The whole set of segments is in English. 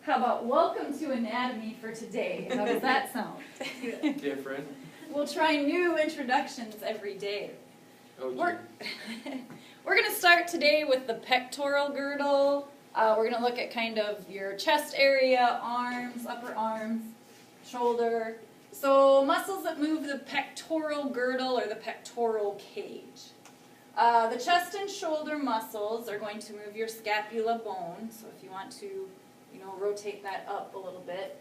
How about welcome to anatomy for today? How does that sound? Different. We'll try new introductions every day. Oh, We're going to start today with the pectoral girdle. We're going to look at kind of your chest area, arms, upper arms, shoulder. So muscles that move the pectoral girdle or the pectoral cage. The chest and shoulder muscles are going to move your scapula bone. So if you want to, rotate that up a little bit.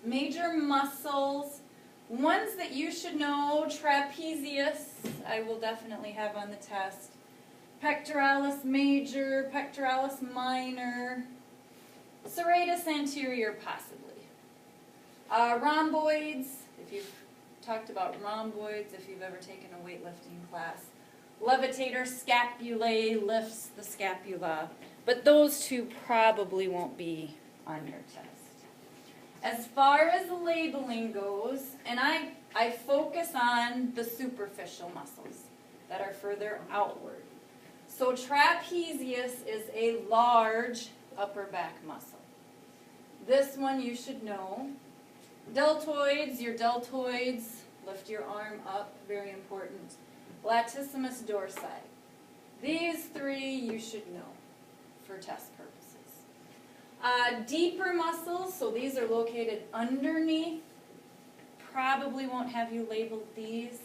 Major muscles, ones that you should know, trapezius, I will definitely have on the test. Pectoralis major, pectoralis minor, serratus anterior possibly. Rhomboids, if you've talked about rhomboids, if you've ever taken a weightlifting class. Levitator scapulae lifts the scapula, but those two probably won't be on your test. As far as labeling goes, and I focus on the superficial muscles that are further outward. So trapezius is a large upper back muscle. This one you should know. Deltoids, your deltoids, lift your arm up, very important. Latissimus dorsi. These three you should know for test purposes. Deeper muscles, so these are located underneath. Probably won't have you labeled these.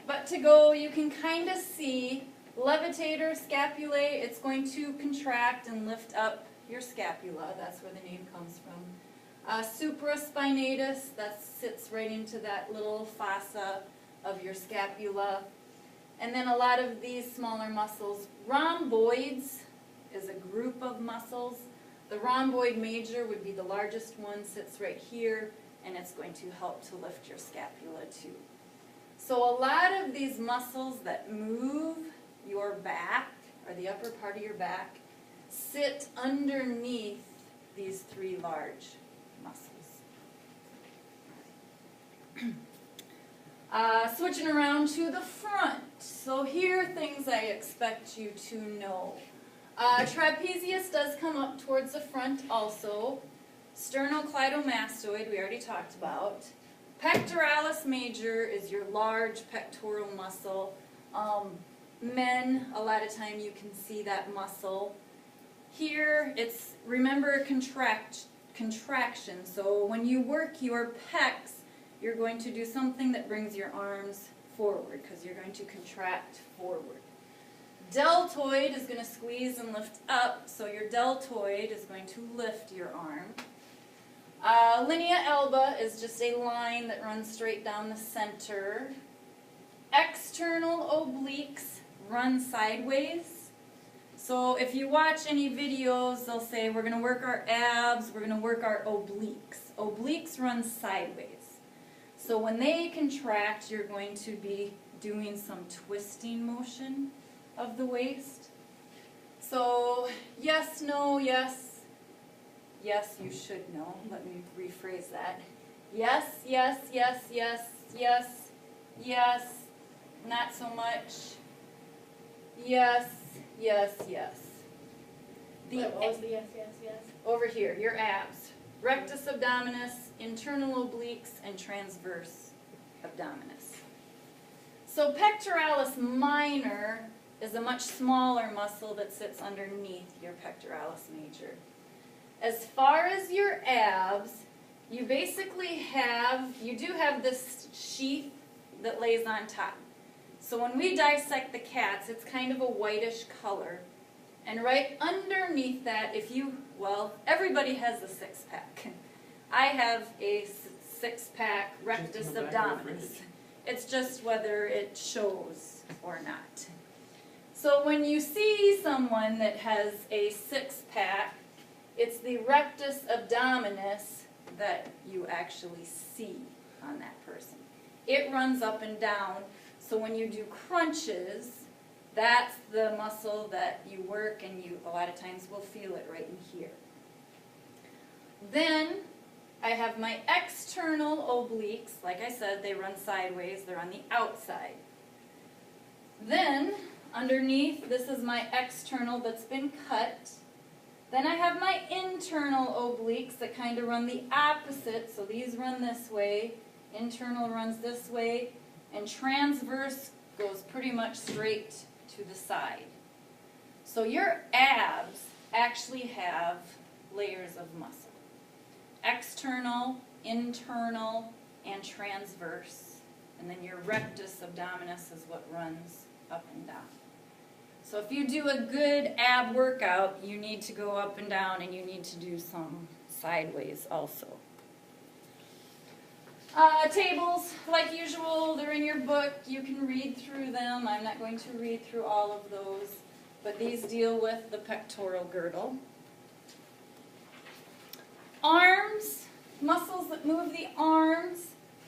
But to go, you can kind of see levitator scapulae, it's going to contract and lift up your scapula. That's where the name comes from. Supraspinatus, that sits right into that little fossa of your scapula. And then a lot of these smaller muscles. Rhomboids is a group of muscles. The rhomboid major would be the largest one, sits right here, and it's going to help to lift your scapula too. So a lot of these muscles that move your back, or the upper part of your back, sit underneath these three large muscles. Switching around to the front. So here are things I expect you to know. Trapezius does come up towards the front also. Sternocleidomastoid we already talked about. Pectoralis major is your large pectoral muscle. Men, a lot of time you can see that muscle. Here, it's, remember, contraction. So when you work your pecs, you're going to do something that brings your arms forward because you're going to contract forward. Deltoid is going to squeeze and lift up, so your deltoid is going to lift your arm. Linea alba is just a line that runs straight down the center. External obliques run sideways. So if you watch any videos, they'll say we're going to work our abs, we're going to work our obliques. Obliques run sideways. So when they contract, you're going to be doing some twisting motion of the waist. So yes, no, yes. Yes, you should know. Let me rephrase that. Yes, yes, yes, yes, yes, yes. Not so much. Yes, yes, yes. What was the yes, yes, yes? Over here, your abs. Rectus abdominis, internal obliques, and transverse abdominis. So pectoralis minor is a much smaller muscle that sits underneath your pectoralis major. As far as your abs, you basically you do have this sheath that lays on top. So when we dissect the cats, it's kind of a whitish color. And right underneath that, everybody has a six-pack. I have a six-pack rectus abdominis. It's just whether it shows or not. So when you see someone that has a six-pack, it's the rectus abdominis that you actually see on that person. It runs up and down, so when you do crunches, that's the muscle that you work, and you a lot of times will feel it right in here. Then I have my external obliques. Like I said, they run sideways. They're on the outside. Then underneath, this is my external that's been cut. Then I have my internal obliques that kind of run the opposite. So these run this way, internal runs this way, and transverse goes pretty much straight to the side. So your abs actually have layers of muscle. External, internal, and transverse. And then your rectus abdominis is what runs up and down. So if you do a good ab workout, you need to go up and down, and you need to do some sideways also. Tables, like usual, they're in your book. You can read through them. I'm not going to read through all of those, but these deal with the pectoral girdle. Arms, muscles that move the arms.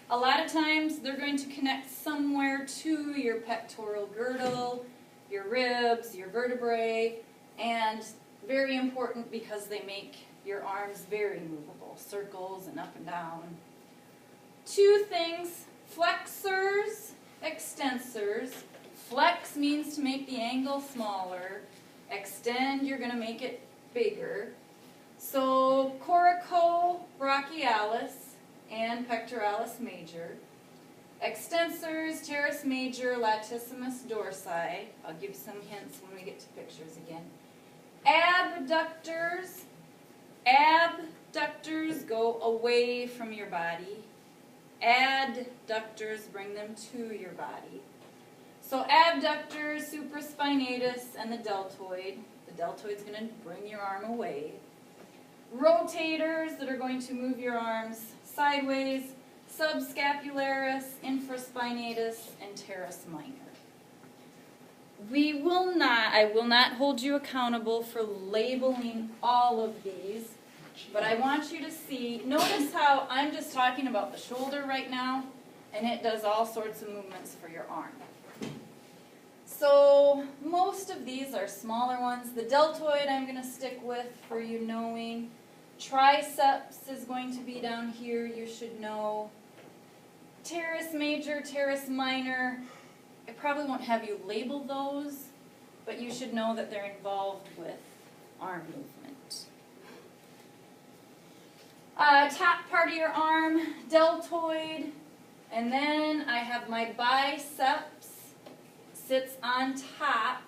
A lot of times they're going to connect somewhere to your pectoral girdle, your ribs, your vertebrae, and very important because they make your arms very movable, circles and up and down. Two things, flexors, extensors. Flex means to make the angle smaller. Extend, you're going to make it bigger. So coracobrachialis and pectoralis major. Extensors, teres major, latissimus dorsi. I'll give some hints when we get to pictures again. Abductors. Abductors go away from your body. Adductors bring them to your body. So abductors, supraspinatus, and the deltoid. The deltoid's going to bring your arm away. Rotators that are going to move your arms sideways. Subscapularis, infraspinatus, and teres minor. I will not hold you accountable for labeling all of these, but I want you to see, notice how I'm just talking about the shoulder right now, and it does all sorts of movements for your arm. So most of these are smaller ones. The deltoid I'm going to stick with for you knowing. Triceps is going to be down here, you should know. Teres major, teres minor, I probably won't have you label those, but you should know that they're involved with arm movement. Top part of your arm, deltoid, and then I have my biceps sits on top,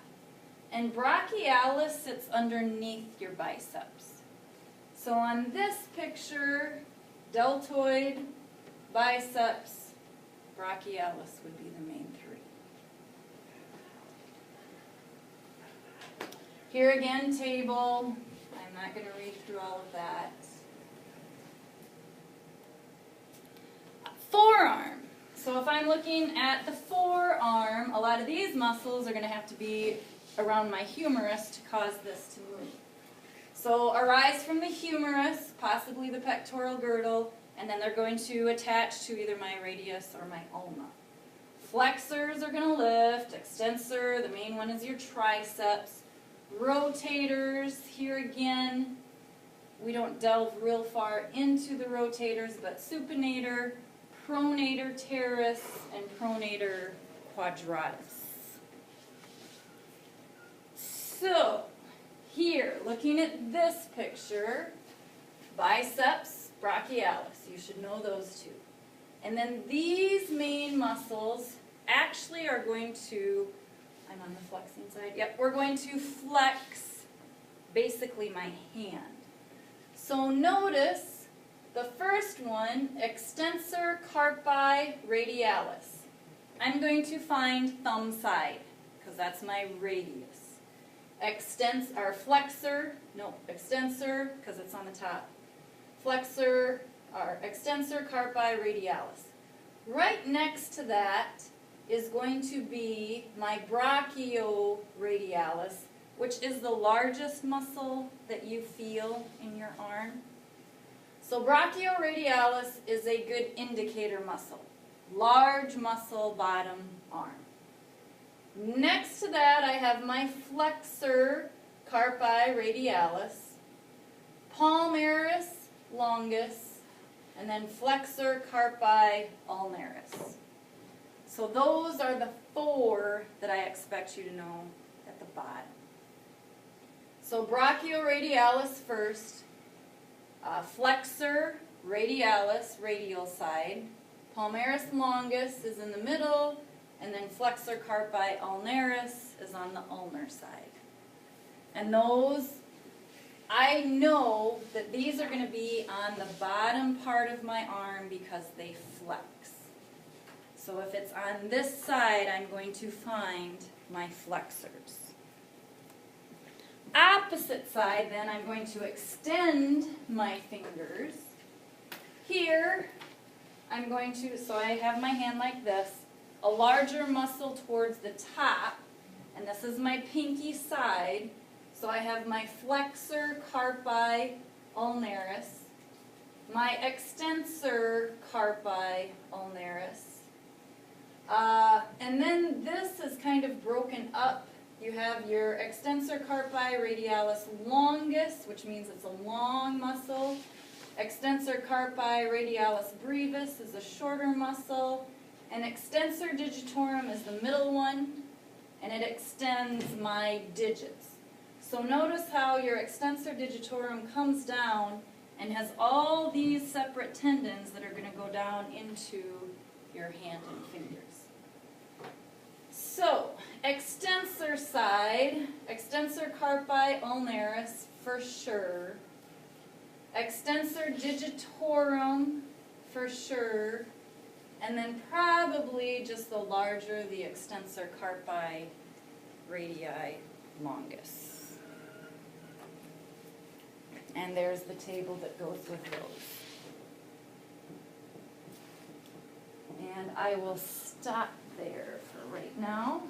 and brachialis sits underneath your biceps. So on this picture, deltoid, biceps, brachialis would be the main three. Here again, table. I'm not going to read through all of that. Forearm. So if I'm looking at the forearm, a lot of these muscles are going to have to be around my humerus to cause this to move. So arise from the humerus, possibly the pectoral girdle, and then they're going to attach to either my radius or my ulna. Flexors are going to lift. Extensor, the main one is your triceps. Rotators, here again, we don't delve real far into the rotators, but supinator, pronator teres, and pronator quadratus. So, here, looking at this picture, biceps, brachialis, you should know those two. And then these main muscles actually are going to, I'm on the flexing side, yep, we're going to flex basically my hand. So notice the first one, extensor carpi radialis. I'm going to find thumb side because that's my radius. Extensor because it's on the top. Flexor, or extensor carpi radialis. Right next to that is going to be my brachioradialis, which is the largest muscle that you feel in your arm. So brachioradialis is a good indicator muscle. Large muscle, bottom arm. Next to that, I have my flexor carpi radialis, palmaris longus, and then flexor carpi ulnaris. So those are the four that I expect you to know at the bottom. So brachioradialis first, flexor radialis, radial side, palmaris longus is in the middle, and then flexor carpi ulnaris is on the ulnar side. And those, I know that these are going to be on the bottom part of my arm because they flex. So if it's on this side, I'm going to find my flexors. Opposite side, then, I'm going to extend my fingers. Here, I'm going to, so I have my hand like this, a larger muscle towards the top, and this is my pinky side. So I have my flexor carpi ulnaris, my extensor carpi ulnaris, and then this is kind of broken up. You have your extensor carpi radialis longus, which means it's a long muscle. Extensor carpi radialis brevis is a shorter muscle. And extensor digitorum is the middle one, and it extends my digits. So notice how your extensor digitorum comes down and has all these separate tendons that are going to go down into your hand and fingers. So, extensor side, extensor carpi ulnaris for sure. Extensor digitorum for sure. And then probably just the larger the extensor carpi radii longus. And there's the table that goes with those. And I will stop there for right now.